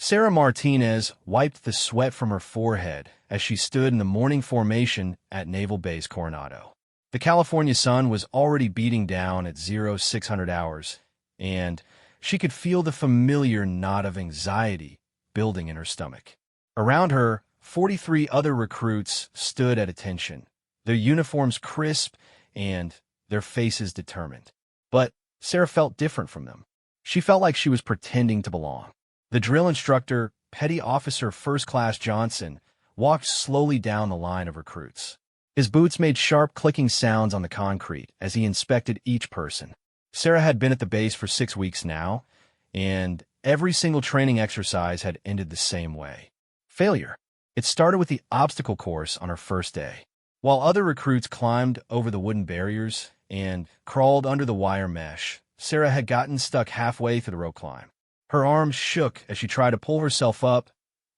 Sarah Martinez wiped the sweat from her forehead as she stood in the morning formation at Naval Base Coronado. The California sun was already beating down at 0600 hours, and she could feel the familiar knot of anxiety building in her stomach. Around her, 43 other recruits stood at attention, their uniforms crisp and their faces determined. But Sarah felt different from them. She felt like she was pretending to belong. The drill instructor, Petty Officer First Class Johnson, walked slowly down the line of recruits. His boots made sharp clicking sounds on the concrete as he inspected each person. Sarah had been at the base for 6 weeks now, and every single training exercise had ended the same way. Failure. It started with the obstacle course on her first day. While other recruits climbed over the wooden barriers and crawled under the wire mesh, Sarah had gotten stuck halfway through the rope climb. Her arms shook as she tried to pull herself up,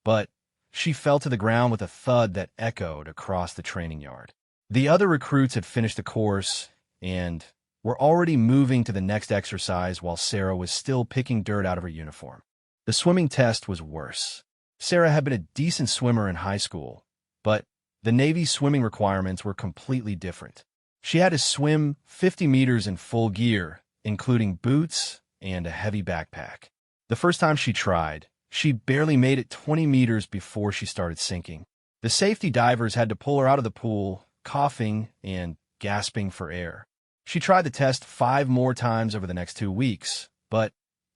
but she fell to the ground with a thud that echoed across the training yard. The other recruits had finished the course and were already moving to the next exercise while Sarah was still picking dirt out of her uniform. The swimming test was worse. Sarah had been a decent swimmer in high school, but the Navy swimming requirements were completely different. She had to swim 50 meters in full gear, including boots and a heavy backpack. The first time she tried, she barely made it 20 meters before she started sinking. The safety divers had to pull her out of the pool, coughing and gasping for air. She tried the test 5 more times over the next 2 weeks, but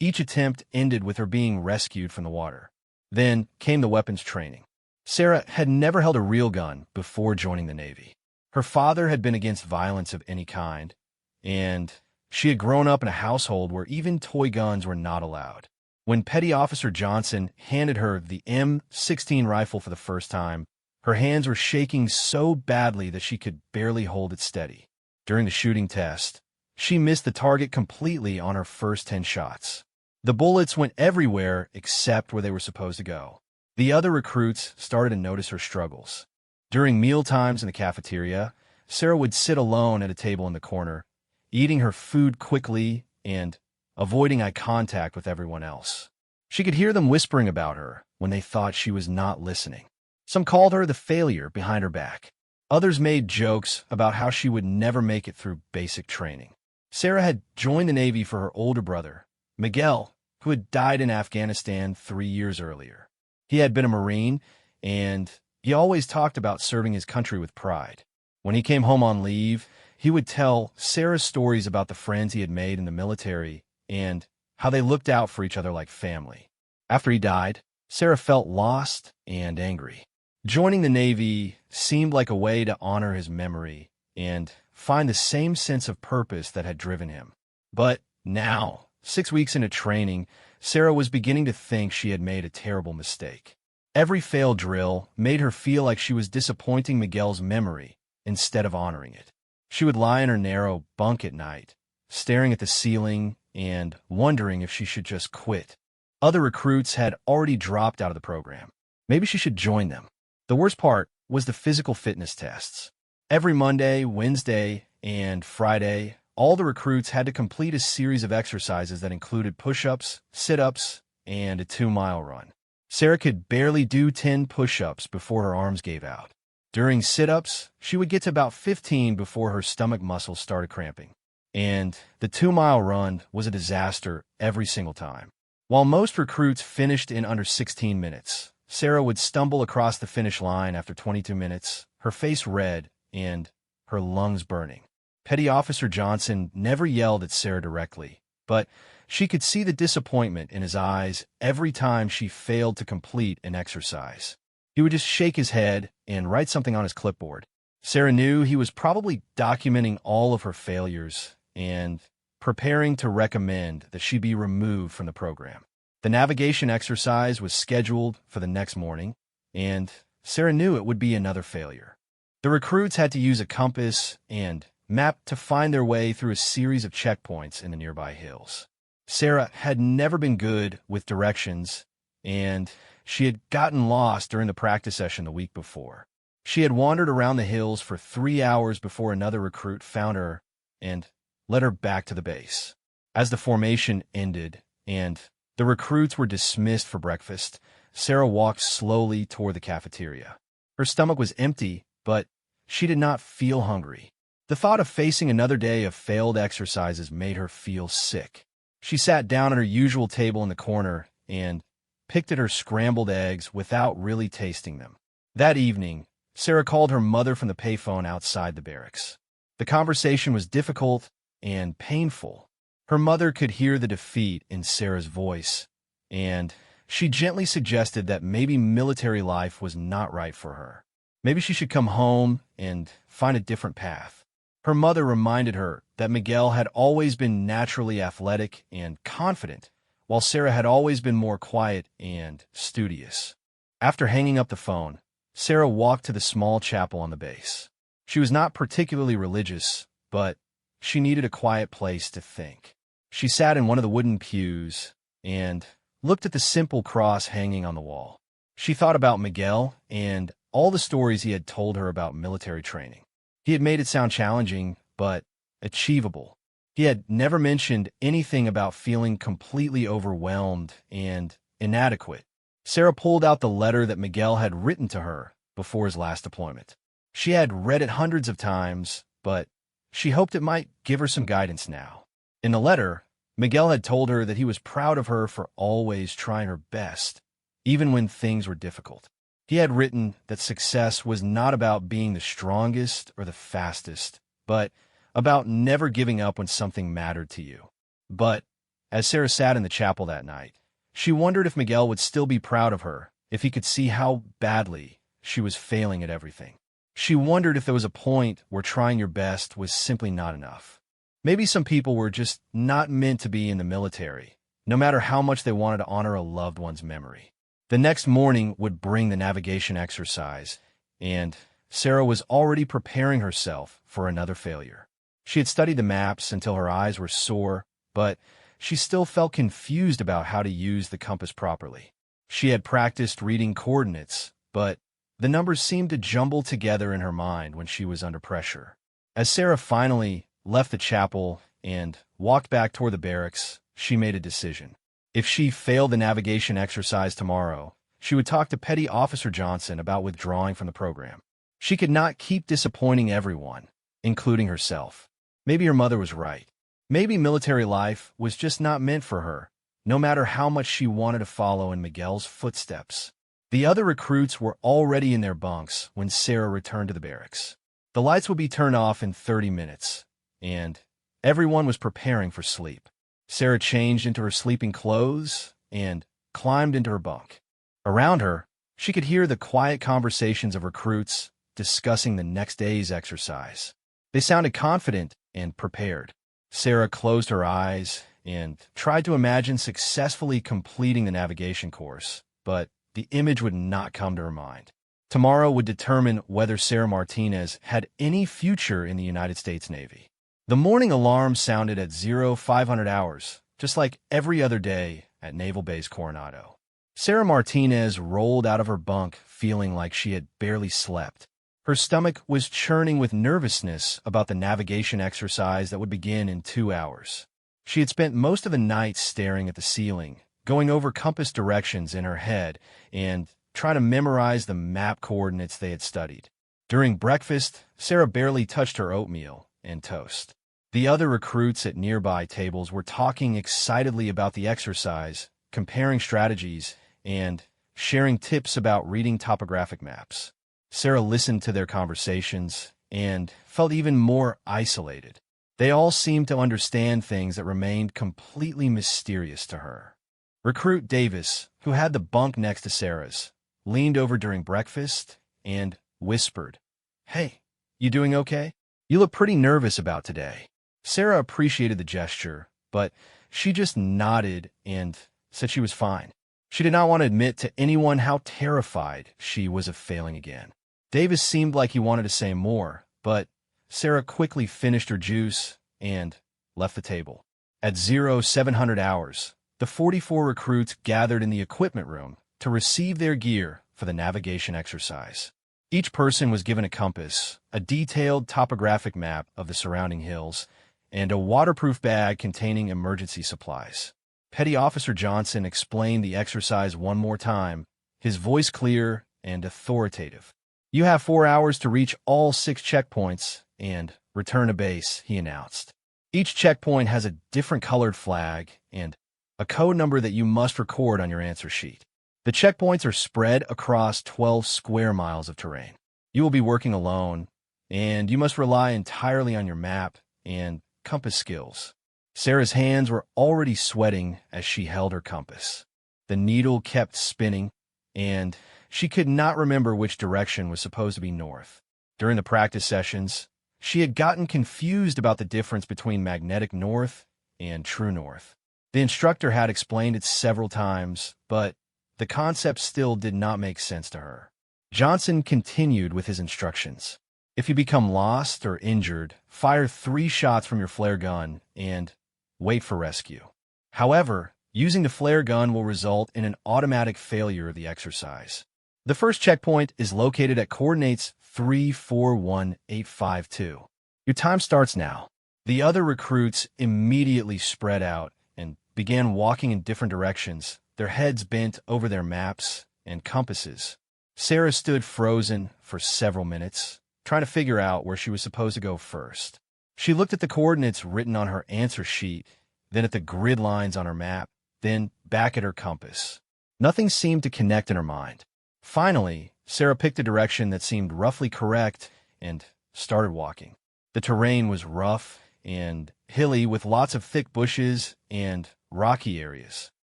each attempt ended with her being rescued from the water. Then came the weapons training. Sarah had never held a real gun before joining the Navy. Her father had been against violence of any kind, and she had grown up in a household where even toy guns were not allowed. When Petty Officer Johnson handed her the M16 rifle for the first time, her hands were shaking so badly that she could barely hold it steady. During the shooting test, she missed the target completely on her first 10 shots. The bullets went everywhere except where they were supposed to go. The other recruits started to notice her struggles. During meal times in the cafeteria, Sarah would sit alone at a table in the corner, eating her food quickly and avoiding eye contact with everyone else. She could hear them whispering about her when they thought she was not listening. Some called her the failure behind her back. Others made jokes about how she would never make it through basic training. Sarah had joined the Navy for her older brother, Miguel, who had died in Afghanistan 3 years earlier. He had been a Marine, and he always talked about serving his country with pride. When he came home on leave, he would tell Sarah stories about the friends he had made in the military and how they looked out for each other like family. After he died, Sarah felt lost and angry. Joining the Navy seemed like a way to honor his memory and find the same sense of purpose that had driven him. But now, 6 weeks into training, Sarah was beginning to think she had made a terrible mistake. Every failed drill made her feel like she was disappointing Miguel's memory instead of honoring it. She would lie in her narrow bunk at night, staring at the ceiling and wondering if she should just quit. Other recruits had already dropped out of the program. Maybe she should join them. The worst part was the physical fitness tests. Every Monday, Wednesday, and Friday, all the recruits had to complete a series of exercises that included push-ups, sit-ups, and a 2-mile run. Sarah could barely do 10 push-ups before her arms gave out. During sit-ups, she would get to about 15 before her stomach muscles started cramping. And the 2-mile run was a disaster every single time. While most recruits finished in under 16 minutes, Sarah would stumble across the finish line after 22 minutes, her face red and her lungs burning. Petty Officer Johnson never yelled at Sarah directly, but she could see the disappointment in his eyes every time she failed to complete an exercise. He would just shake his head and write something on his clipboard. Sarah knew he was probably documenting all of her failures and preparing to recommend that she be removed from the program. The navigation exercise was scheduled for the next morning, and Sarah knew it would be another failure. The recruits had to use a compass and map to find their way through a series of checkpoints in the nearby hills. Sarah had never been good with directions, and she had gotten lost during the practice session the week before. She had wandered around the hills for 3 hours before another recruit found her and led her back to the base. As the formation ended and The recruits were dismissed for breakfast. Sarah walked slowly toward the cafeteria. Her stomach was empty, but she did not feel hungry. The thought of facing another day of failed exercises made her feel sick. She sat down at her usual table in the corner and picked at her scrambled eggs without really tasting them. That evening, Sarah called her mother from the payphone outside the barracks. The conversation was difficult and painful. Her mother could hear the defeat in Sarah's voice, and she gently suggested that maybe military life was not right for her. Maybe she should come home and find a different path. Her mother reminded her that Miguel had always been naturally athletic and confident, while Sarah had always been more quiet and studious. After hanging up the phone, Sarah walked to the small chapel on the base. She was not particularly religious, but she needed a quiet place to think. She sat in one of the wooden pews and looked at the simple cross hanging on the wall. She thought about Miguel and all the stories he had told her about military training. He had made it sound challenging, but achievable. He had never mentioned anything about feeling completely overwhelmed and inadequate. Sarah pulled out the letter that Miguel had written to her before his last deployment. She had read it hundreds of times, but she hoped it might give her some guidance now. In the letter, Miguel had told her that he was proud of her for always trying her best, even when things were difficult. He had written that success was not about being the strongest or the fastest, but about never giving up when something mattered to you. But as Sarah sat in the chapel that night, she wondered if Miguel would still be proud of her, if he could see how badly she was failing at everything. She wondered if there was a point where trying your best was simply not enough. Maybe some people were just not meant to be in the military, no matter how much they wanted to honor a loved one's memory. The next morning would bring the navigation exercise, and Sarah was already preparing herself for another failure. She had studied the maps until her eyes were sore, but she still felt confused about how to use the compass properly. She had practiced reading coordinates, but the numbers seemed to jumble together in her mind when she was under pressure. As Sarah finally left the chapel and walked back toward the barracks, she made a decision. If she failed the navigation exercise tomorrow, she would talk to Petty Officer Johnson about withdrawing from the program. She could not keep disappointing everyone, including herself. Maybe her mother was right. Maybe military life was just not meant for her, no matter how much she wanted to follow in Miguel's footsteps. The other recruits were already in their bunks when Sarah returned to the barracks. The lights would be turned off in 30 minutes, and everyone was preparing for sleep. Sarah changed into her sleeping clothes and climbed into her bunk. Around her, she could hear the quiet conversations of recruits discussing the next day's exercise. They sounded confident and prepared. Sarah closed her eyes and tried to imagine successfully completing the navigation course, but the image would not come to her mind. Tomorrow would determine whether Sarah Martinez had any future in the United States Navy. The morning alarm sounded at 0500 hours, just like every other day at Naval Base Coronado. Sarah Martinez rolled out of her bunk feeling like she had barely slept. Her stomach was churning with nervousness about the navigation exercise that would begin in 2 hours. She had spent most of the night staring at the ceiling, going over compass directions in her head and trying to memorize the map coordinates they had studied. During breakfast, Sarah barely touched her oatmeal and toast. The other recruits at nearby tables were talking excitedly about the exercise, comparing strategies, and sharing tips about reading topographic maps. Sarah listened to their conversations and felt even more isolated. They all seemed to understand things that remained completely mysterious to her. Recruit Davis, who had the bunk next to Sarah's, leaned over during breakfast and whispered, "Hey, you doing okay? You look pretty nervous about today." Sarah appreciated the gesture, but she just nodded and said she was fine. She did not want to admit to anyone how terrified she was of failing again. Davis seemed like he wanted to say more, but Sarah quickly finished her juice and left the table. At 0700 hours, the 44 recruits gathered in the equipment room to receive their gear for the navigation exercise. Each person was given a compass, a detailed topographic map of the surrounding hills, and a waterproof bag containing emergency supplies. Petty Officer Johnson explained the exercise one more time, his voice clear and authoritative. "You have 4 hours to reach all 6 checkpoints and return to base," he announced. Each checkpoint has a different colored flag and a code number that you must record on your answer sheet. The checkpoints are spread across 12 square miles of terrain. You will be working alone, and you must rely entirely on your map and compass skills. Sarah's hands were already sweating as she held her compass. The needle kept spinning, and she could not remember which direction was supposed to be north. During the practice sessions, she had gotten confused about the difference between magnetic north and true north. The instructor had explained it several times, but the concept still did not make sense to her. Johnson continued with his instructions. If you become lost or injured, fire 3 shots from your flare gun and wait for rescue. However, using the flare gun will result in an automatic failure of the exercise. The first checkpoint is located at coordinates 341852. Your time starts now. The other recruits immediately spread out and began walking in different directions, their heads bent over their maps and compasses. Sarah stood frozen for several minutes, trying to figure out where she was supposed to go first. She looked at the coordinates written on her answer sheet, then at the grid lines on her map, then back at her compass. Nothing seemed to connect in her mind. Finally, Sarah picked a direction that seemed roughly correct and started walking. The terrain was rough and hilly with lots of thick bushes and rocky areas.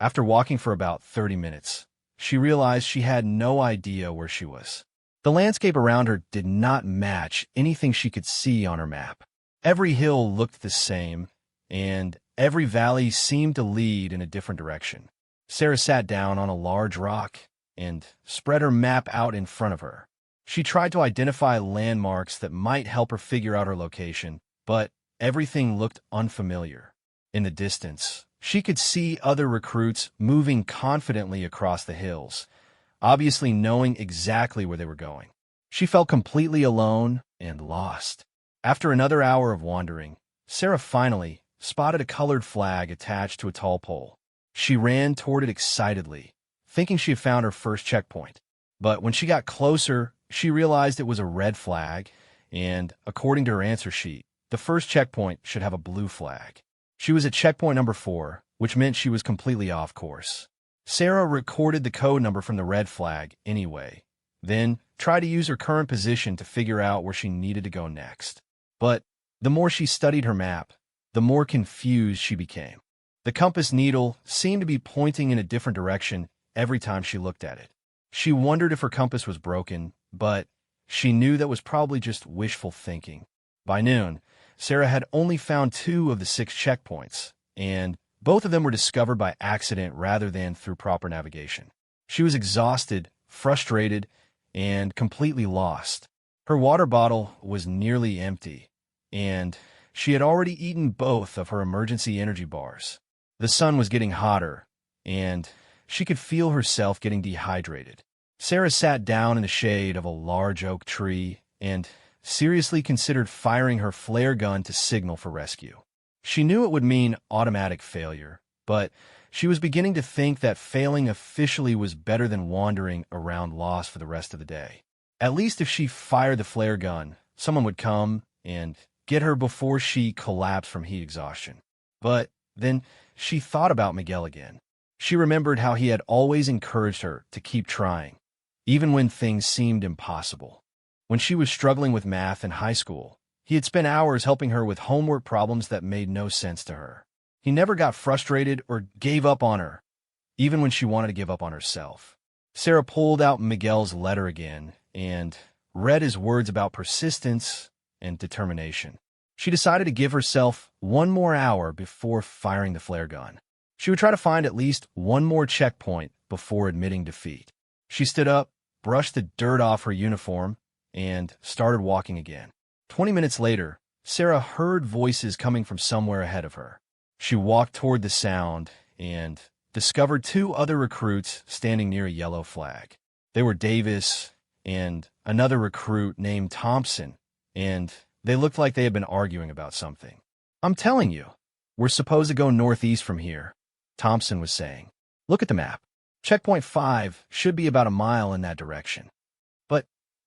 After walking for about 30 minutes, she realized she had no idea where she was. The landscape around her did not match anything she could see on her map. Every hill looked the same, and every valley seemed to lead in a different direction. Sarah sat down on a large rock and spread her map out in front of her. She tried to identify landmarks that might help her figure out her location, but everything looked unfamiliar. In the distance, she could see other recruits moving confidently across the hills, obviously knowing exactly where they were going. She felt completely alone and lost. After another hour of wandering, Sarah finally spotted a colored flag attached to a tall pole. She ran toward it excitedly, thinking she had found her first checkpoint. But when she got closer, she realized it was a red flag, and according to her answer sheet, the first checkpoint should have a blue flag. She was at checkpoint number 4, which meant she was completely off course. Sarah recorded the code number from the red flag anyway, then tried to use her current position to figure out where she needed to go next. But the more she studied her map, the more confused she became. The compass needle seemed to be pointing in a different direction every time she looked at it. She wondered if her compass was broken, but she knew that was probably just wishful thinking. By noon, Sarah had only found 2 of the 6 checkpoints, and both of them were discovered by accident rather than through proper navigation. She was exhausted, frustrated, and completely lost. Her water bottle was nearly empty, and she had already eaten both of her emergency energy bars. The sun was getting hotter, and she could feel herself getting dehydrated. Sarah sat down in the shade of a large oak tree and seriously considered firing her flare gun to signal for rescue. She knew it would mean automatic failure, but she was beginning to think that failing officially was better than wandering around lost for the rest of the day. At least if she fired the flare gun, someone would come and get her before she collapsed from heat exhaustion. But then she thought about Miguel again. She remembered how he had always encouraged her to keep trying, even when things seemed impossible. When she was struggling with math in high school, he had spent hours helping her with homework problems that made no sense to her. He never got frustrated or gave up on her, even when she wanted to give up on herself. Sarah pulled out Miguel's letter again and read his words about persistence and determination. She decided to give herself 1 more hour before firing the flare gun. She would try to find at least 1 more checkpoint before admitting defeat. She stood up, brushed the dirt off her uniform, and started walking again. 20 minutes later, Sarah heard voices coming from somewhere ahead of her. She walked toward the sound and discovered 2 other recruits standing near a yellow flag. They were Davis and another recruit named Thompson, and they looked like they had been arguing about something. "I'm telling you, we're supposed to go northeast from here," Thompson was saying. "Look at the map. Checkpoint 5 should be about a mile in that direction." "But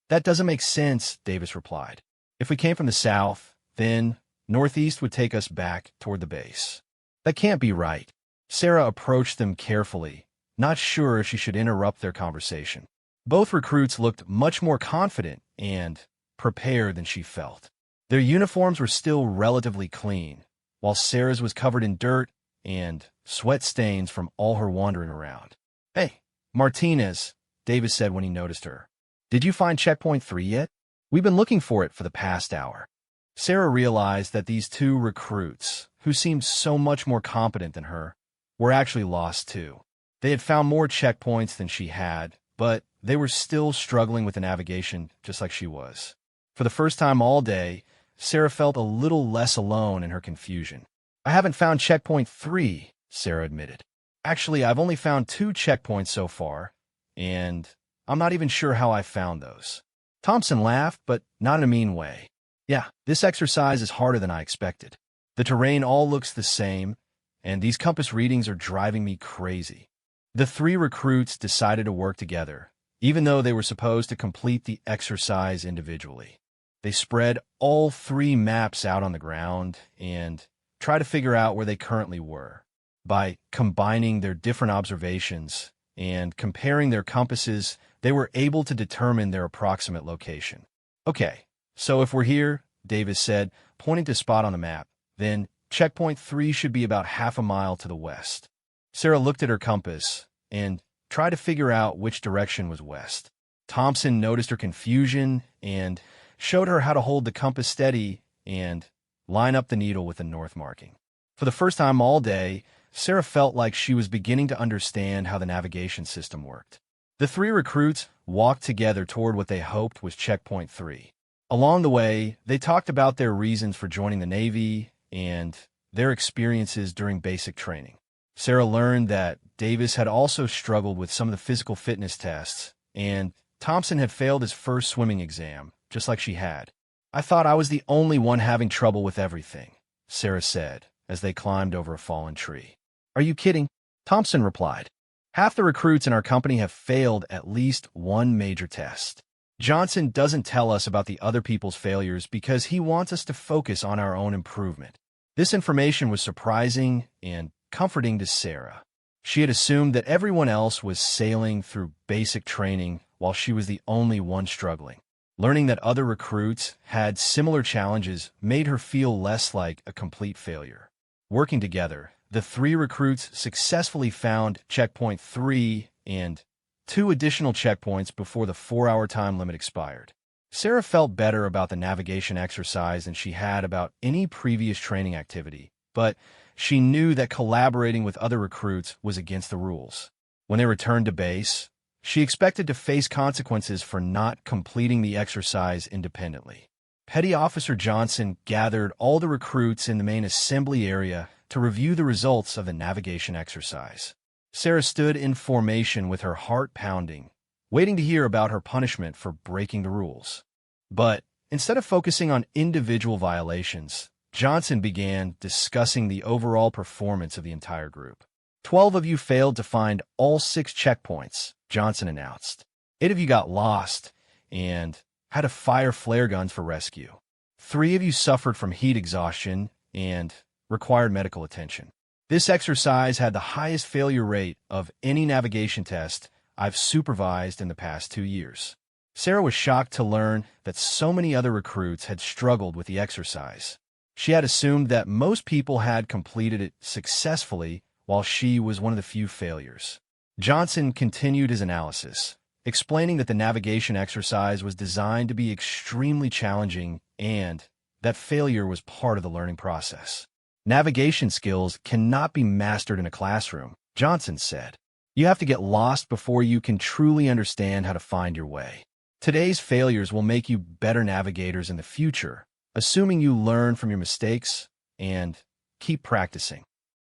that doesn't make sense," Davis replied. "If we came from the south, then northeast would take us back toward the base." "That can't be right." Sarah approached them carefully, not sure if she should interrupt their conversation. Both recruits looked much more confident and prepared than she felt. Their uniforms were still relatively clean, while Sarah's was covered in dirt and sweat stains from all her wandering around. "Hey, Martinez," Davis said when he noticed her. "Did you find checkpoint 3 yet? We've been looking for it for the past hour." Sarah realized that these two recruits, who seemed so much more competent than her, were actually lost too. They had found more checkpoints than she had, but they were still struggling with the navigation just like she was. For the first time all day, Sarah felt a little less alone in her confusion. "I haven't found checkpoint 3, Sarah admitted. "Actually, I've only found 2 checkpoints so far, and I'm not even sure how I found those." Thompson laughed, but not in a mean way. "Yeah, this exercise is harder than I expected. The terrain all looks the same, and these compass readings are driving me crazy." The 3 recruits decided to work together, even though they were supposed to complete the exercise individually. They spread all 3 maps out on the ground and tried to figure out where they currently were. By combining their different observations and comparing their compasses, they were able to determine their approximate location. "Okay, so if we're here," Davis said, pointing to a spot on the map, "then checkpoint 3 should be about half a mile to the west." Sarah looked at her compass and tried to figure out which direction was west. Thompson noticed her confusion and showed her how to hold the compass steady and line up the needle with the north marking. For the first time all day, Sarah felt like she was beginning to understand how the navigation system worked. The 3 recruits walked together toward what they hoped was checkpoint 3. Along the way, they talked about their reasons for joining the Navy and their experiences during basic training. Sarah learned that Davis had also struggled with some of the physical fitness tests, and Thompson had failed his first swimming exam, just like she had. "I thought I was the only one having trouble with everything," Sarah said as they climbed over a fallen tree. "Are you kidding?" Thompson replied. "Half the recruits in our company have failed at least one major test. Johnson doesn't tell us about the other people's failures because he wants us to focus on our own improvement." This information was surprising and comforting to Sarah. She had assumed that everyone else was sailing through basic training while she was the only one struggling. Learning that other recruits had similar challenges made her feel less like a complete failure. Working together, the 3 recruits successfully found checkpoint 3 and 2 additional checkpoints before the 4-hour time limit expired. Sarah felt better about the navigation exercise than she had about any previous training activity, but she knew that collaborating with other recruits was against the rules. When they returned to base, she expected to face consequences for not completing the exercise independently. Petty Officer Johnson gathered all the recruits in the main assembly area to review the results of the navigation exercise. Sarah stood in formation with her heart pounding, waiting to hear about her punishment for breaking the rules. But instead of focusing on individual violations, Johnson began discussing the overall performance of the entire group. 12 of you failed to find all 6 checkpoints, Johnson announced. 8 of you got lost and had to fire flare guns for rescue. 3 of you suffered from heat exhaustion and required medical attention. This exercise had the highest failure rate of any navigation test I've supervised in the past 2 years. Sarah was shocked to learn that so many other recruits had struggled with the exercise. She had assumed that most people had completed it successfully, while she was one of the few failures. Johnson continued his analysis, explaining that the navigation exercise was designed to be extremely challenging and that failure was part of the learning process. "Navigation skills cannot be mastered in a classroom," Johnson said. "You have to get lost before you can truly understand how to find your way. Today's failures will make you better navigators in the future, assuming you learn from your mistakes and keep practicing."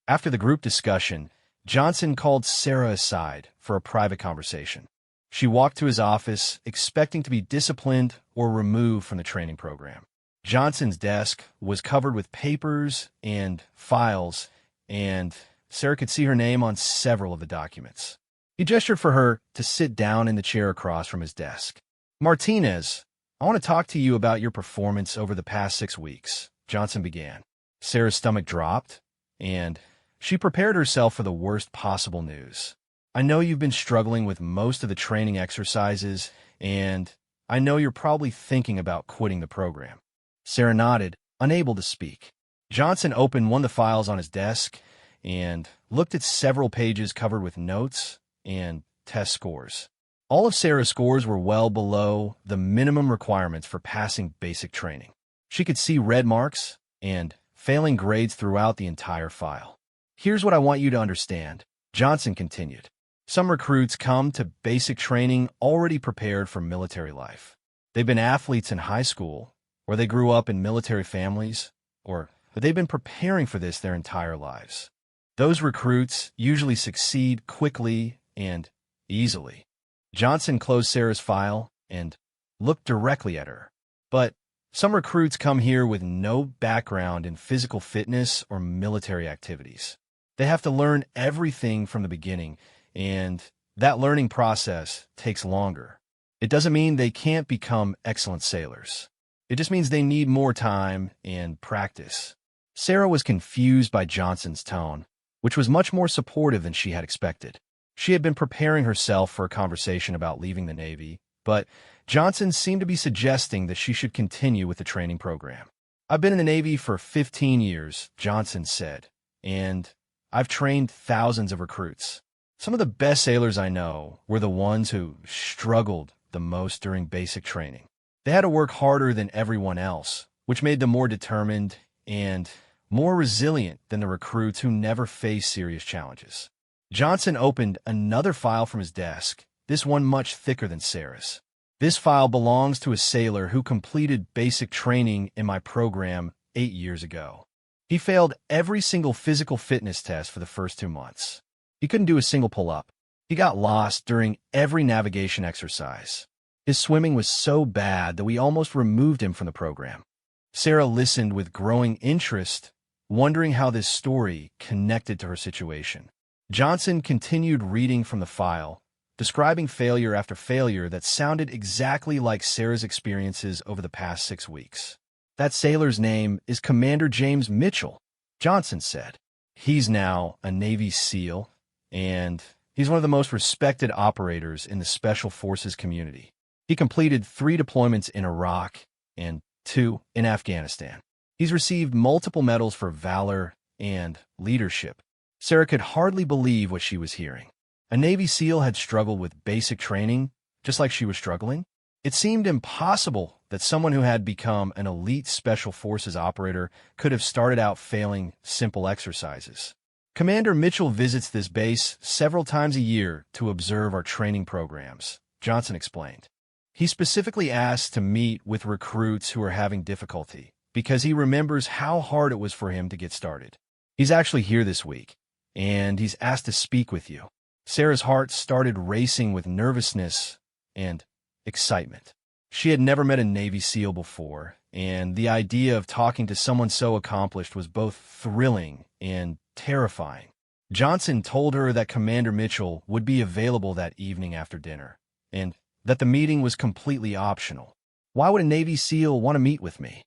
After the group discussion, Johnson called Sarah aside for a private conversation. She walked to his office, expecting to be disciplined or removed from the training program. Johnson's desk was covered with papers and files, and Sarah could see her name on several of the documents. He gestured for her to sit down in the chair across from his desk. Martinez, I want to talk to you about your performance over the past 6 weeks, Johnson began. Sarah's stomach dropped, and she prepared herself for the worst possible news. I know you've been struggling with most of the training exercises, and I know you're probably thinking about quitting the program. Sarah nodded, unable to speak. Johnson opened one of the files on his desk and looked at several pages covered with notes and test scores. All of Sarah's scores were well below the minimum requirements for passing basic training. She could see red marks and failing grades throughout the entire file. Here's what I want you to understand, Johnson continued. Some recruits come to basic training already prepared for military life. They've been athletes in high school, or they grew up in military families, or they've been preparing for this their entire lives. Those recruits usually succeed quickly and easily. Johnson closed Sarah's file and looked directly at her. But some recruits come here with no background in physical fitness or military activities. They have to learn everything from the beginning, and that learning process takes longer. It doesn't mean they can't become excellent sailors. It just means they need more time and practice. Sarah was confused by Johnson's tone, which was much more supportive than she had expected. She had been preparing herself for a conversation about leaving the Navy, but Johnson seemed to be suggesting that she should continue with the training program. I've been in the Navy for 15 years, Johnson said, and I've trained thousands of recruits. Some of the best sailors I know were the ones who struggled the most during basic training. They had to work harder than everyone else, which made them more determined and more resilient than the recruits who never faced serious challenges. Johnson opened another file from his desk, this one much thicker than Sarah's. This file belongs to a sailor who completed basic training in my program 8 years ago. He failed every single physical fitness test for the first 2 months. He couldn't do a single pull-up. He got lost during every navigation exercise. His swimming was so bad that we almost removed him from the program. Sarah listened with growing interest, wondering how this story connected to her situation. Johnson continued reading from the file, describing failure after failure that sounded exactly like Sarah's experiences over the past 6 weeks. That sailor's name is Commander James Mitchell, Johnson said. He's now a Navy SEAL, and he's one of the most respected operators in the Special Forces community. He completed 3 deployments in Iraq and 2 in Afghanistan. He's received multiple medals for valor and leadership. Sarah could hardly believe what she was hearing. A Navy SEAL had struggled with basic training, just like she was struggling. It seemed impossible that someone who had become an elite Special Forces operator could have started out failing simple exercises. Commander Mitchell visits this base several times a year to observe our training programs, Johnson explained. He specifically asked to meet with recruits who are having difficulty because he remembers how hard it was for him to get started. He's actually here this week, and he's asked to speak with you. Sarah's heart started racing with nervousness and excitement. She had never met a Navy SEAL before, and the idea of talking to someone so accomplished was both thrilling and terrifying. Johnson told her that Commander Mitchell would be available that evening after dinner, and that the meeting was completely optional. Why would a Navy SEAL want to meet with me?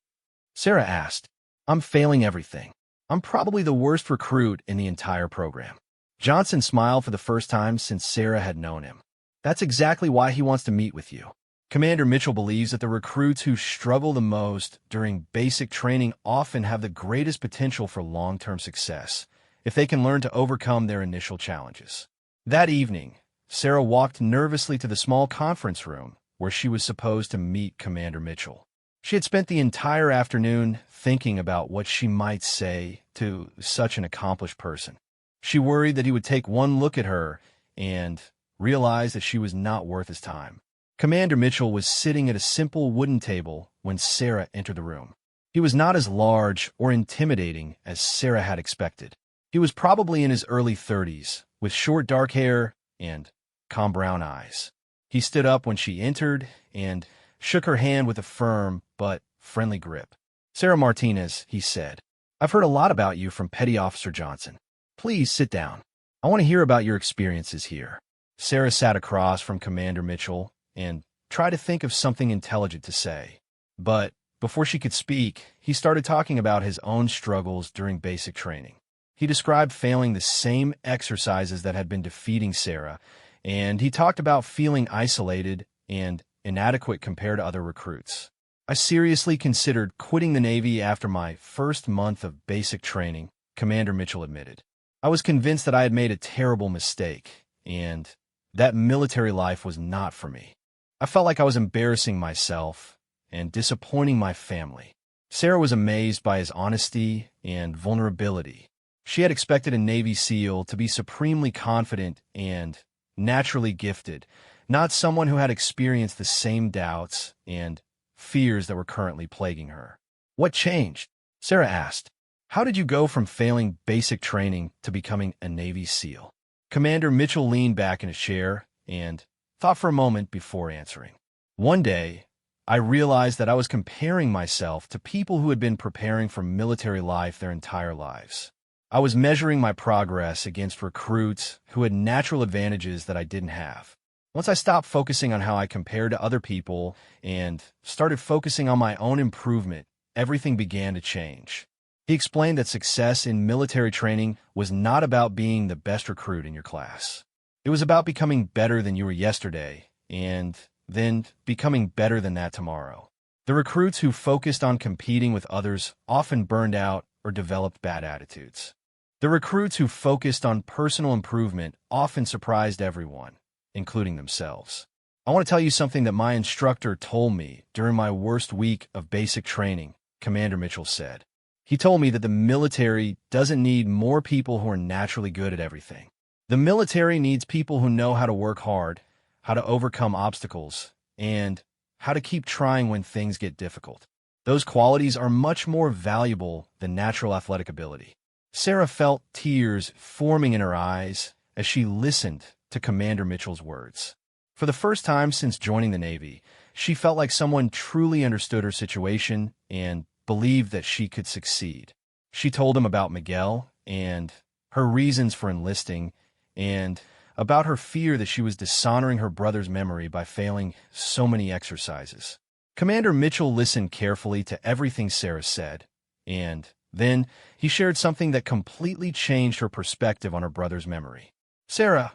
Sarah asked. I'm failing everything. I'm probably the worst recruit in the entire program. Johnson smiled for the first time since Sarah had known him. That's exactly why he wants to meet with you. Commander Mitchell believes that the recruits who struggle the most during basic training often have the greatest potential for long-term success if they can learn to overcome their initial challenges. That evening, Sarah walked nervously to the small conference room where she was supposed to meet Commander Mitchell. She had spent the entire afternoon thinking about what she might say to such an accomplished person. She worried that he would take one look at her and realize that she was not worth his time. Commander Mitchell was sitting at a simple wooden table when Sarah entered the room. He was not as large or intimidating as Sarah had expected. He was probably in his early 30s, with short dark hair and calm brown eyes. He stood up when she entered and shook her hand with a firm but friendly grip. Sarah Martinez, he said, I've heard a lot about you from Petty Officer Johnson. Please sit down. I want to hear about your experiences here. Sarah sat across from Commander Mitchell and tried to think of something intelligent to say. But before she could speak, he started talking about his own struggles during basic training. He described failing the same exercises that had been defeating Sarah, and he talked about feeling isolated and inadequate compared to other recruits. I seriously considered quitting the Navy after my first month of basic training, Commander Mitchell admitted. I was convinced that I had made a terrible mistake, and that military life was not for me. I felt like I was embarrassing myself and disappointing my family. Sarah was amazed by his honesty and vulnerability. She had expected a Navy SEAL to be supremely confident and naturally gifted, not someone who had experienced the same doubts and fears that were currently plaguing her. What changed? Sarah asked. How did you go from failing basic training to becoming a Navy SEAL? Commander Mitchell leaned back in his chair and thought for a moment before answering. One day, I realized that I was comparing myself to people who had been preparing for military life their entire lives. I was measuring my progress against recruits who had natural advantages that I didn't have. Once I stopped focusing on how I compared to other people and started focusing on my own improvement, everything began to change. He explained that success in military training was not about being the best recruit in your class. It was about becoming better than you were yesterday and then becoming better than that tomorrow. The recruits who focused on competing with others often burned out or developed bad attitudes. The recruits who focused on personal improvement often surprised everyone, including themselves. I want to tell you something that my instructor told me during my worst week of basic training, Commander Mitchell said. He told me that the military doesn't need more people who are naturally good at everything. The military needs people who know how to work hard, how to overcome obstacles, and how to keep trying when things get difficult. Those qualities are much more valuable than natural athletic ability. Sarah felt tears forming in her eyes as she listened to Commander Mitchell's words. For the first time since joining the Navy, she felt like someone truly understood her situation and believed that she could succeed. She told him about Miguel and her reasons for enlisting and about her fear that she was dishonoring her brother's memory by failing so many exercises. Commander Mitchell listened carefully to everything Sarah said, and then he shared something that completely changed her perspective on her brother's memory. Sarah,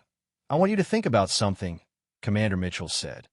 I want you to think about something, Commander Mitchell said,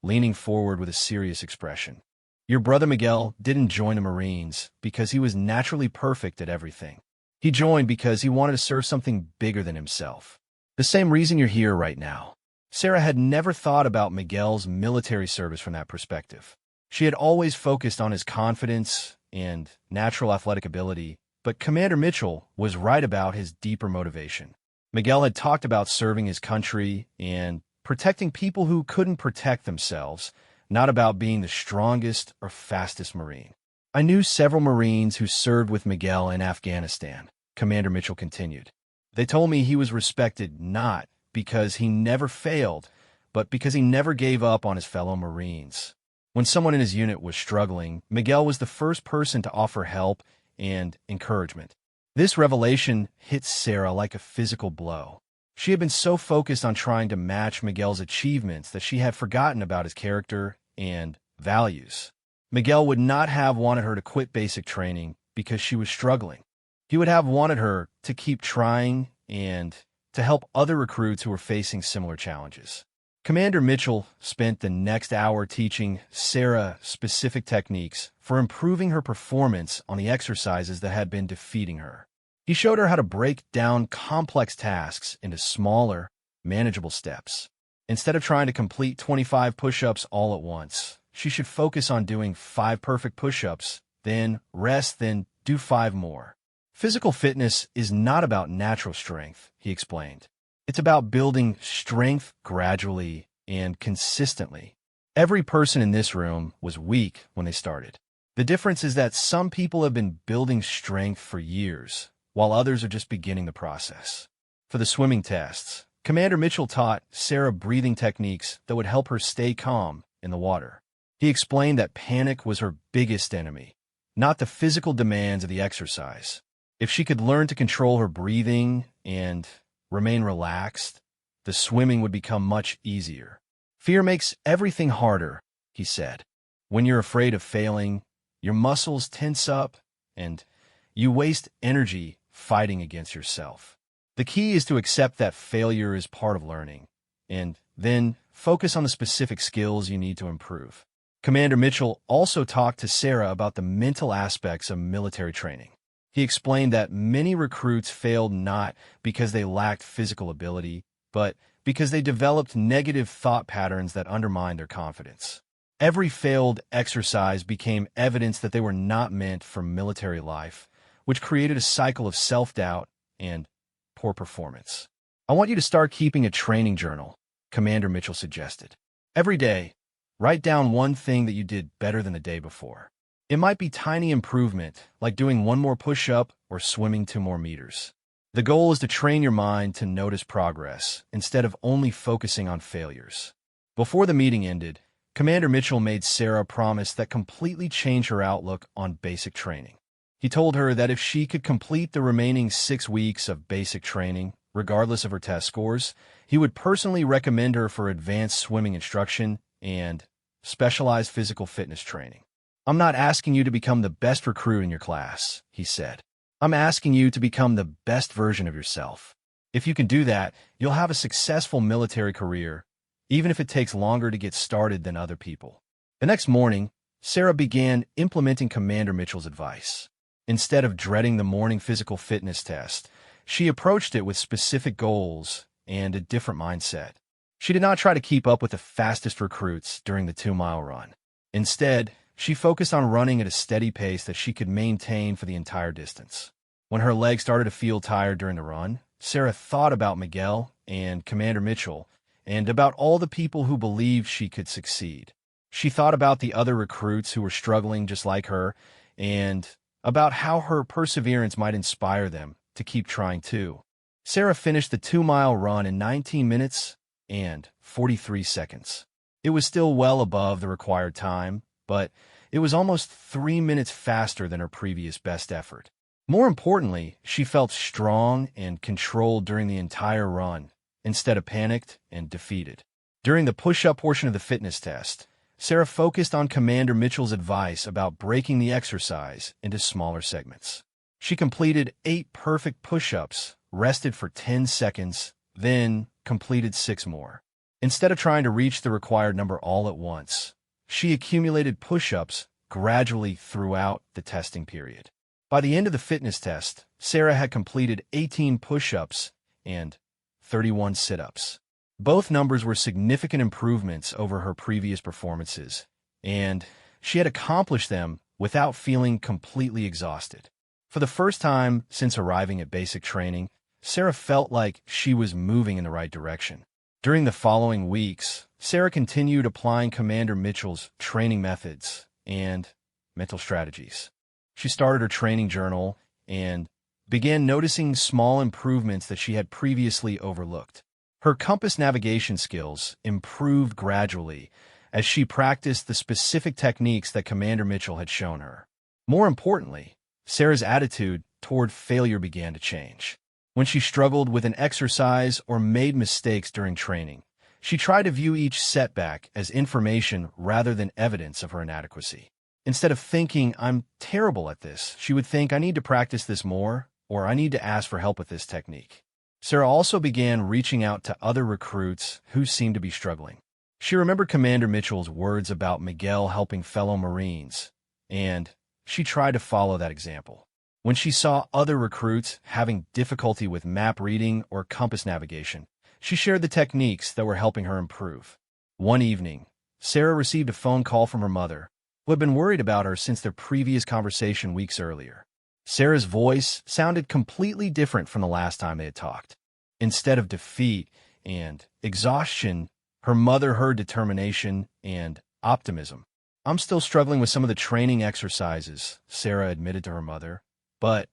leaning forward with a serious expression. Your brother Miguel didn't join the Marines because he was naturally perfect at everything. He joined because he wanted to serve something bigger than himself. The same reason you're here right now. Sarah had never thought about Miguel's military service from that perspective. She had always focused on his confidence and natural athletic ability, but Commander Mitchell was right about his deeper motivation. Miguel had talked about serving his country and protecting people who couldn't protect themselves, not about being the strongest or fastest Marine. I knew several Marines who served with Miguel in Afghanistan, Commander Mitchell continued. They told me he was respected not because he never failed, but because he never gave up on his fellow Marines. When someone in his unit was struggling, Miguel was the first person to offer help and encouragement. This revelation hit Sarah like a physical blow. She had been so focused on trying to match Miguel's achievements that she had forgotten about his character and values. Miguel would not have wanted her to quit basic training because she was struggling. He would have wanted her to keep trying and to help other recruits who were facing similar challenges. Commander Mitchell spent the next hour teaching Sarah specific techniques for improving her performance on the exercises that had been defeating her. He showed her how to break down complex tasks into smaller, manageable steps. Instead of trying to complete 25 push-ups all at once, she should focus on doing 5 perfect push-ups, then rest, then do 5 more. Physical fitness is not about natural strength, he explained. It's about building strength gradually and consistently. Every person in this room was weak when they started. The difference is that some people have been building strength for years, while others are just beginning the process. For the swimming tests, Commander Mitchell taught Sarah breathing techniques that would help her stay calm in the water. He explained that panic was her biggest enemy, not the physical demands of the exercise. If she could learn to control her breathing and remain relaxed, the swimming would become much easier. Fear makes everything harder, he said. When you're afraid of failing, your muscles tense up and you waste energy fighting against yourself. The key is to accept that failure is part of learning, and then focus on the specific skills you need to improve. Commander Mitchell also talked to Sarah about the mental aspects of military training. He explained that many recruits failed not because they lacked physical ability, but because they developed negative thought patterns that undermined their confidence. Every failed exercise became evidence that they were not meant for military life, which created a cycle of self-doubt and poor performance. I want you to start keeping a training journal, Commander Mitchell suggested. Every day, write down one thing that you did better than the day before. It might be tiny improvement, like doing one more push-up or swimming 2 more meters. The goal is to train your mind to notice progress instead of only focusing on failures. Before the meeting ended, Commander Mitchell made Sarah promise that completely change her outlook on basic training. He told her that if she could complete the remaining 6 weeks of basic training, regardless of her test scores, he would personally recommend her for advanced swimming instruction and specialized physical fitness training. I'm not asking you to become the best recruit in your class, he said. I'm asking you to become the best version of yourself. If you can do that, you'll have a successful military career, even if it takes longer to get started than other people. The next morning, Sarah began implementing Commander Mitchell's advice. Instead of dreading the morning physical fitness test, she approached it with specific goals and a different mindset. She did not try to keep up with the fastest recruits during the 2-mile run. Instead, she focused on running at a steady pace that she could maintain for the entire distance. When her legs started to feel tired during the run, Sarah thought about Miguel and Commander Mitchell and about all the people who believed she could succeed. She thought about the other recruits who were struggling just like her and about how her perseverance might inspire them to keep trying too. Sarah finished the 2-mile run in 19 minutes and 43 seconds. It was still well above the required time, but it was almost 3 minutes faster than her previous best effort. More importantly, she felt strong and controlled during the entire run, instead of panicked and defeated. During the push-up portion of the fitness test, Sarah focused on Commander Mitchell's advice about breaking the exercise into smaller segments. She completed 8 perfect push-ups, rested for 10 seconds, then completed 6 more. Instead of trying to reach the required number all at once, she accumulated push-ups gradually throughout the testing period. By the end of the fitness test, Sarah had completed 18 push-ups and 31 sit-ups. Both numbers were significant improvements over her previous performances, and she had accomplished them without feeling completely exhausted. For the first time since arriving at basic training, Sarah felt like she was moving in the right direction. During the following weeks, Sarah continued applying Commander Mitchell's training methods and mental strategies. She started her training journal and began noticing small improvements that she had previously overlooked. Her compass navigation skills improved gradually as she practiced the specific techniques that Commander Mitchell had shown her. More importantly, Sarah's attitude toward failure began to change. When she struggled with an exercise or made mistakes during training, she tried to view each setback as information rather than evidence of her inadequacy. Instead of thinking, "I'm terrible at this," she would think, "I need to practice this more," or "I need to ask for help with this technique." Sarah also began reaching out to other recruits who seemed to be struggling. She remembered Commander Mitchell's words about Miguel helping fellow Marines, and she tried to follow that example. When she saw other recruits having difficulty with map reading or compass navigation, she shared the techniques that were helping her improve. One evening, Sarah received a phone call from her mother, who had been worried about her since their previous conversation weeks earlier. Sarah's voice sounded completely different from the last time they had talked. Instead of defeat and exhaustion, her mother heard determination and optimism. "I'm still struggling with some of the training exercises," Sarah admitted to her mother, "but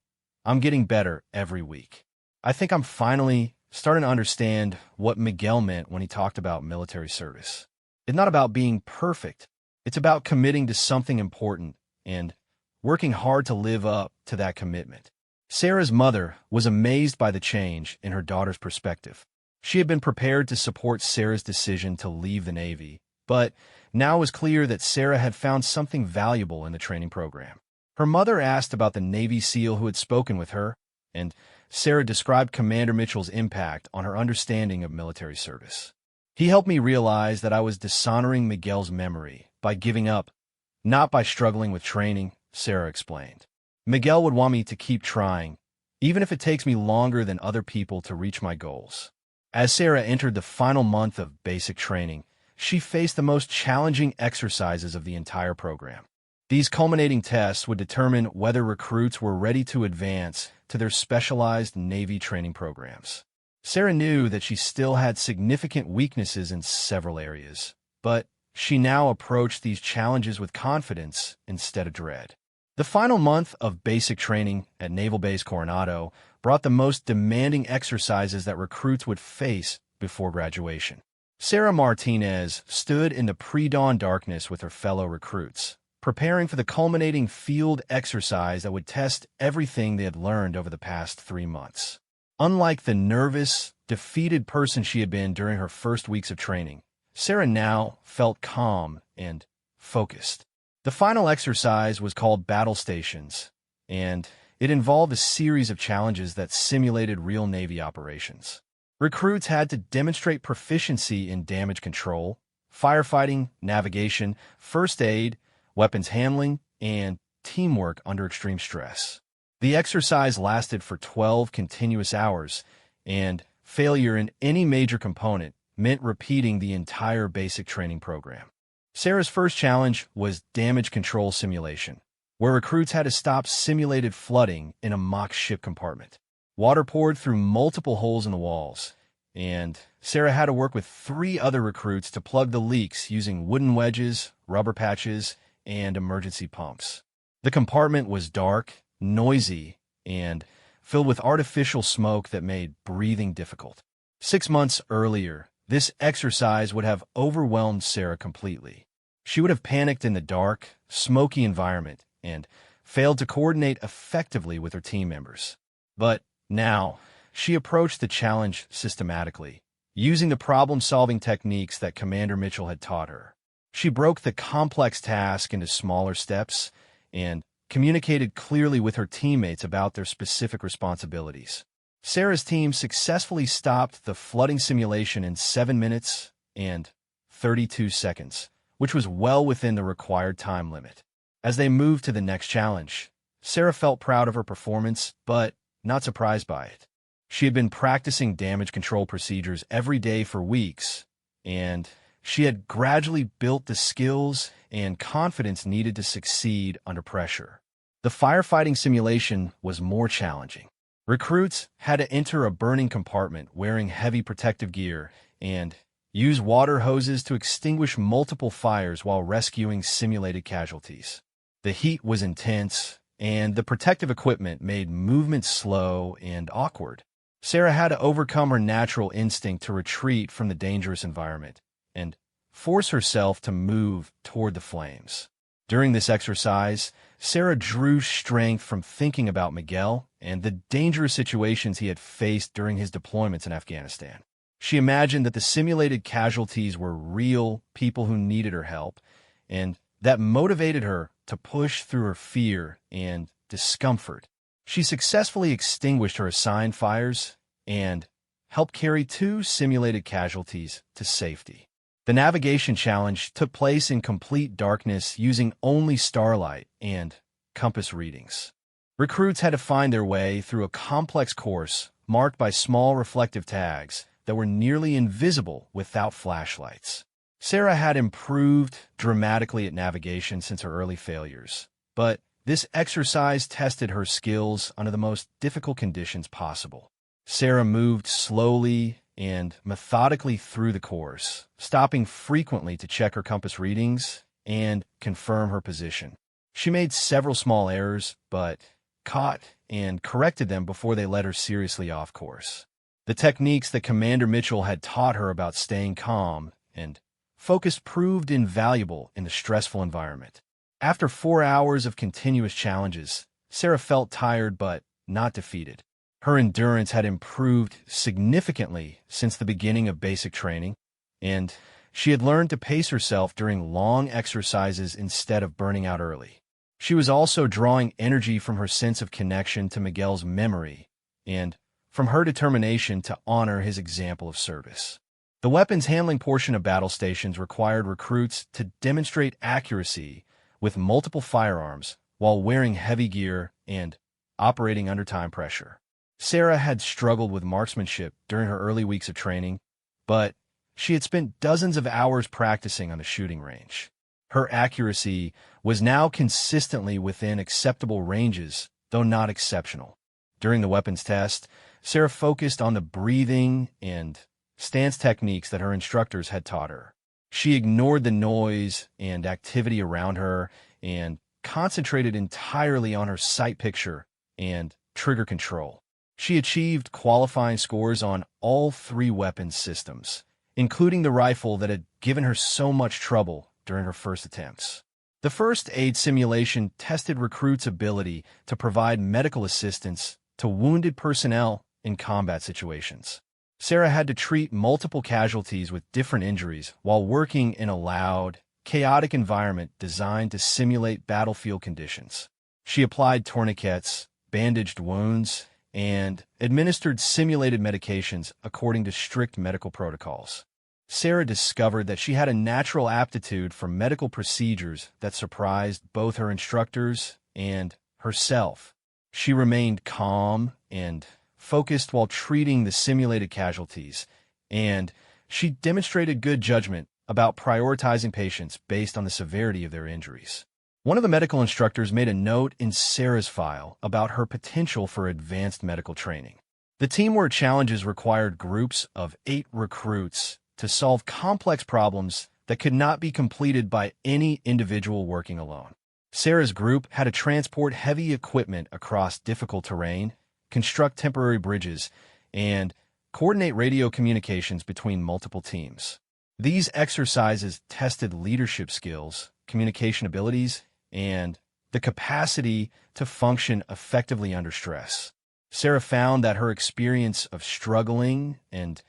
I'm getting better every week. I think I'm finally starting to understand what Miguel meant when he talked about military service. It's not about being perfect. It's about committing to something important and working hard to live up to that commitment." Sarah's mother was amazed by the change in her daughter's perspective. She had been prepared to support Sarah's decision to leave the Navy, but now it was clear that Sarah had found something valuable in the training program. Her mother asked about the Navy SEAL who had spoken with her, and Sarah described Commander Mitchell's impact on her understanding of military service. He helped me realize that I was dishonoring Miguel's memory by giving up, not by struggling with training, Sarah explained. Miguel would want me to keep trying, even if it takes me longer than other people to reach my goals. As Sarah entered the final month of basic training, she faced the most challenging exercises of the entire program. These culminating tests would determine whether recruits were ready to advance to their specialized Navy training programs. Sarah knew that she still had significant weaknesses in several areas, but she now approached these challenges with confidence instead of dread. The final month of basic training at Naval Base Coronado brought the most demanding exercises that recruits would face before graduation. Sarah Martinez stood in the pre-dawn darkness with her fellow recruits, preparing for the culminating field exercise that would test everything they had learned over the past 3 months. Unlike the nervous, defeated person she had been during her first weeks of training, Sarah now felt calm and focused. The final exercise was called Battle Stations, and it involved a series of challenges that simulated real Navy operations. Recruits had to demonstrate proficiency in damage control, firefighting, navigation, first aid, weapons handling, and teamwork under extreme stress. The exercise lasted for 12 continuous hours, and failure in any major component meant repeating the entire basic training program. Sarah's first challenge was damage control simulation, where recruits had to stop simulated flooding in a mock ship compartment. Water poured through multiple holes in the walls, and Sarah had to work with 3 other recruits to plug the leaks using wooden wedges, rubber patches, and emergency pumps. The compartment was dark, noisy, and filled with artificial smoke that made breathing difficult. 6 months earlier, this exercise would have overwhelmed Sarah completely. She would have panicked in the dark, smoky environment and failed to coordinate effectively with her team members. But now, she approached the challenge systematically, using the problem-solving techniques that Commander Mitchell had taught her. She broke the complex task into smaller steps and communicated clearly with her teammates about their specific responsibilities. Sarah's team successfully stopped the flooding simulation in 7 minutes and 32 seconds, which was well within the required time limit. As they moved to the next challenge, Sarah felt proud of her performance, but not surprised by it. She had been practicing damage control procedures every day for weeks, and she had gradually built the skills and confidence needed to succeed under pressure. The firefighting simulation was more challenging. Recruits had to enter a burning compartment wearing heavy protective gear and use water hoses to extinguish multiple fires while rescuing simulated casualties. The heat was intense, and the protective equipment made movement slow and awkward. Sarah had to overcome her natural instinct to retreat from the dangerous environment and force herself to move toward the flames. During this exercise, Sarah drew strength from thinking about Miguel and the dangerous situations he had faced during his deployments in Afghanistan. She imagined that the simulated casualties were real people who needed her help, and that motivated her to push through her fear and discomfort. She successfully extinguished her assigned fires and helped carry 2 simulated casualties to safety. The navigation challenge took place in complete darkness using only starlight and compass readings. Recruits had to find their way through a complex course marked by small reflective tags that were nearly invisible without flashlights. Sarah had improved dramatically at navigation since her early failures, but this exercise tested her skills under the most difficult conditions possible. Sarah moved slowly and methodically through the course, stopping frequently to check her compass readings and confirm her position. She made several small errors, but caught and corrected them before they led her seriously off course. The techniques that Commander Mitchell had taught her about staying calm and focused proved invaluable in the stressful environment. After 4 hours of continuous challenges, Sarah felt tired but not defeated. Her endurance had improved significantly since the beginning of basic training, and she had learned to pace herself during long exercises instead of burning out early. She was also drawing energy from her sense of connection to Miguel's memory and from her determination to honor his example of service. The weapons handling portion of battle stations required recruits to demonstrate accuracy with multiple firearms while wearing heavy gear and operating under time pressure. Sarah had struggled with marksmanship during her early weeks of training, but she had spent dozens of hours practicing on the shooting range. Her accuracy was now consistently within acceptable ranges, though not exceptional. During the weapons test, Sarah focused on the breathing and stance techniques that her instructors had taught her. She ignored the noise and activity around her and concentrated entirely on her sight picture and trigger control. She achieved qualifying scores on all 3 weapons systems, including the rifle that had given her so much trouble during her first attempts. The first aid simulation tested recruits' ability to provide medical assistance to wounded personnel in combat situations. Sarah had to treat multiple casualties with different injuries while working in a loud, chaotic environment designed to simulate battlefield conditions. She applied tourniquets, bandaged wounds, and administered simulated medications according to strict medical protocols. Sarah discovered that she had a natural aptitude for medical procedures that surprised both her instructors and herself. She remained calm and focused while treating the simulated casualties, and she demonstrated good judgment about prioritizing patients based on the severity of their injuries. One of the medical instructors made a note in Sarah's file about her potential for advanced medical training. The teamwork challenges required groups of 8 recruits to solve complex problems that could not be completed by any individual working alone. Sarah's group had to transport heavy equipment across difficult terrain, construct temporary bridges, and coordinate radio communications between multiple teams. These exercises tested leadership skills, communication abilities, and the capacity to function effectively under stress. Sarah found that her experience of struggling and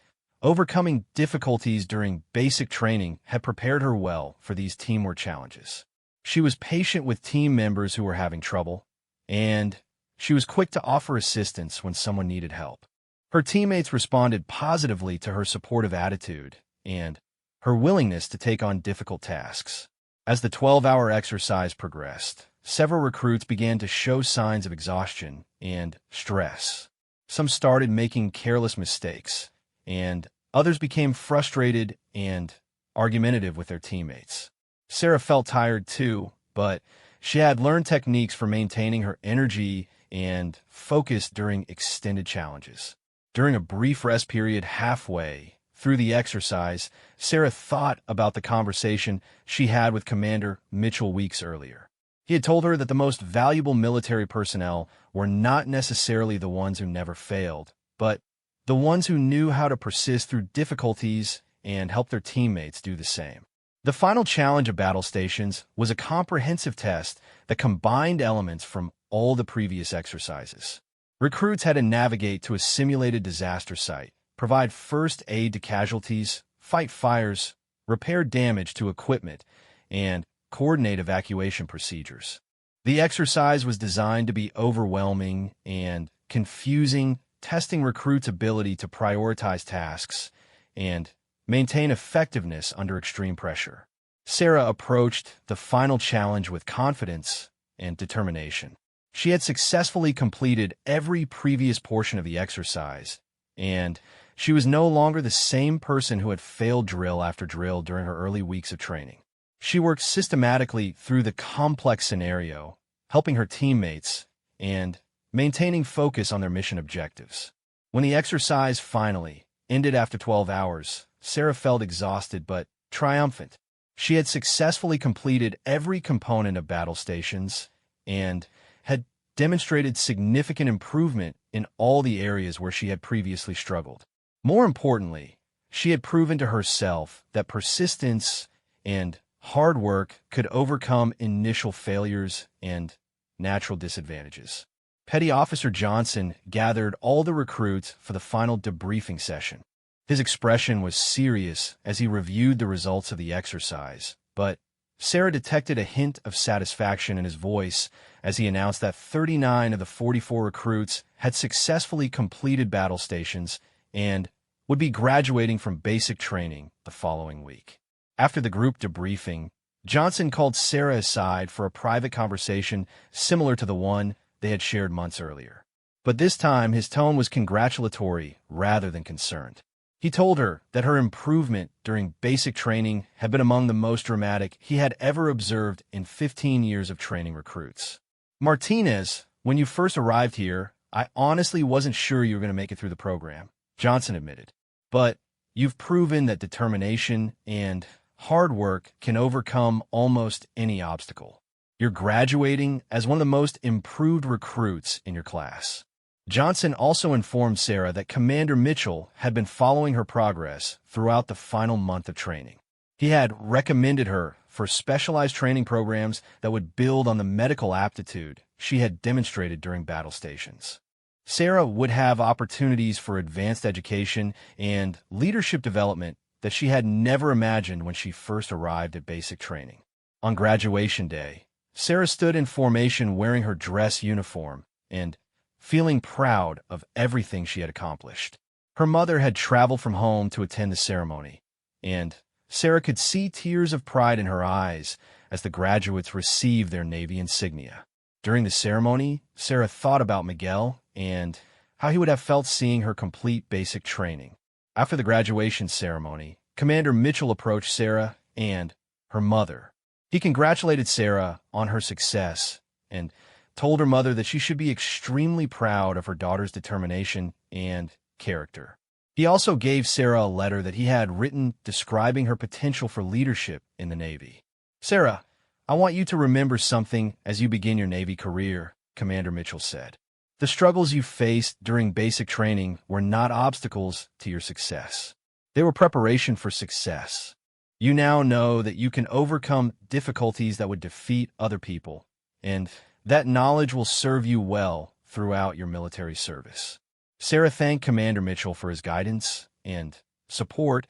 overcoming difficulties during basic training had prepared her well for these teamwork challenges. She was patient with team members who were having trouble, and she was quick to offer assistance when someone needed help. Her teammates responded positively to her supportive attitude and her willingness to take on difficult tasks. As the 12-hour exercise progressed, several recruits began to show signs of exhaustion and stress. Some started making careless mistakes, and others became frustrated and argumentative with their teammates. Sarah felt tired too, but she had learned techniques for maintaining her energy and focus during extended challenges. During a brief rest period halfway through the exercise, Sarah thought about the conversation she had with Commander Mitchell weeks earlier. He had told her that the most valuable military personnel were not necessarily the ones who never failed, but the ones who knew how to persist through difficulties and help their teammates do the same. The final challenge of battle stations was a comprehensive test that combined elements from all the previous exercises. Recruits had to navigate to a simulated disaster site, provide first aid to casualties, fight fires, repair damage to equipment, and coordinate evacuation procedures. The exercise was designed to be overwhelming and confusing, testing recruits' ability to prioritize tasks and maintain effectiveness under extreme pressure. Sarah approached the final challenge with confidence and determination. She had successfully completed every previous portion of the exercise, and she was no longer the same person who had failed drill after drill during her early weeks of training. She worked systematically through the complex scenario, helping her teammates and maintaining focus on their mission objectives. When the exercise finally ended after 12 hours, Sarah felt exhausted but triumphant. She had successfully completed every component of battle stations and had demonstrated significant improvement in all the areas where she had previously struggled. More importantly, she had proven to herself that persistence and hard work could overcome initial failures and natural disadvantages. Petty Officer Johnson gathered all the recruits for the final debriefing session. His expression was serious as he reviewed the results of the exercise, but Sarah detected a hint of satisfaction in his voice as he announced that 39 of the 44 recruits had successfully completed battle stations and would be graduating from basic training the following week. After the group debriefing, Johnson called Sarah aside for a private conversation similar to the one they had shared months earlier. But this time, his tone was congratulatory rather than concerned. He told her that her improvement during basic training had been among the most dramatic he had ever observed in 15 years of training recruits. "Martinez, when you first arrived here, I honestly wasn't sure you were going to make it through the program," Johnson admitted. "But you've proven that determination and hard work can overcome almost any obstacle. You're graduating as one of the most improved recruits in your class." Johnson also informed Sarah that Commander Mitchell had been following her progress throughout the final month of training. He had recommended her for specialized training programs that would build on the medical aptitude she had demonstrated during battle stations. Sarah would have opportunities for advanced education and leadership development that she had never imagined when she first arrived at basic training. On graduation day, Sarah stood in formation wearing her dress uniform and feeling proud of everything she had accomplished. Her mother had traveled from home to attend the ceremony, and Sarah could see tears of pride in her eyes as the graduates received their Navy insignia. During the ceremony, Sarah thought about Miguel and how he would have felt seeing her complete basic training. After the graduation ceremony, Commander Mitchell approached Sarah and her mother. He congratulated Sarah on her success and told her mother that she should be extremely proud of her daughter's determination and character. He also gave Sarah a letter that he had written describing her potential for leadership in the Navy. "Sarah, I want you to remember something as you begin your Navy career," Commander Mitchell said. "The struggles you faced during basic training were not obstacles to your success. They were preparation for success. You now know that you can overcome difficulties that would defeat other people, and that knowledge will serve you well throughout your military service." Sarah thanked Commander Mitchell for his guidance and support,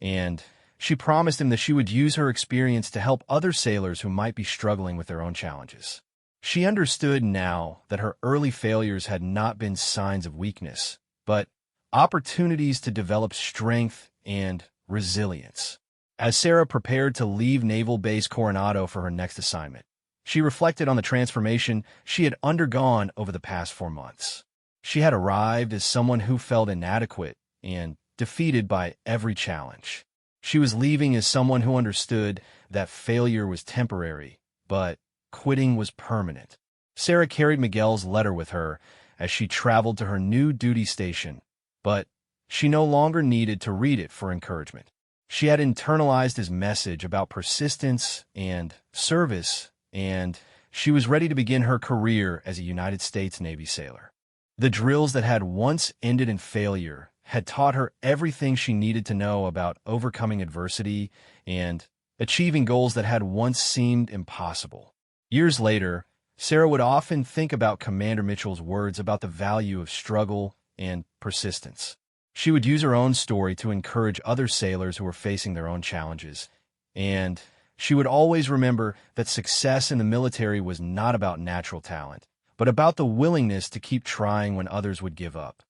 and she promised him that she would use her experience to help other sailors who might be struggling with their own challenges. She understood now that her early failures had not been signs of weakness, but opportunities to develop strength and resilience. As Sarah prepared to leave Naval Base Coronado for her next assignment, she reflected on the transformation she had undergone over the past 4 months. She had arrived as someone who felt inadequate and defeated by every challenge. She was leaving as someone who understood that failure was temporary, but quitting was permanent. Sarah carried Miguel's letter with her as she traveled to her new duty station, but she no longer needed to read it for encouragement. She had internalized his message about persistence and service, and she was ready to begin her career as a United States Navy sailor. The drills that had once ended in failure had taught her everything she needed to know about overcoming adversity and achieving goals that had once seemed impossible. Years later, Sarah would often think about Commander Mitchell's words about the value of struggle and persistence. She would use her own story to encourage other sailors who were facing their own challenges, and she would always remember that success in the military was not about natural talent, but about the willingness to keep trying when others would give up.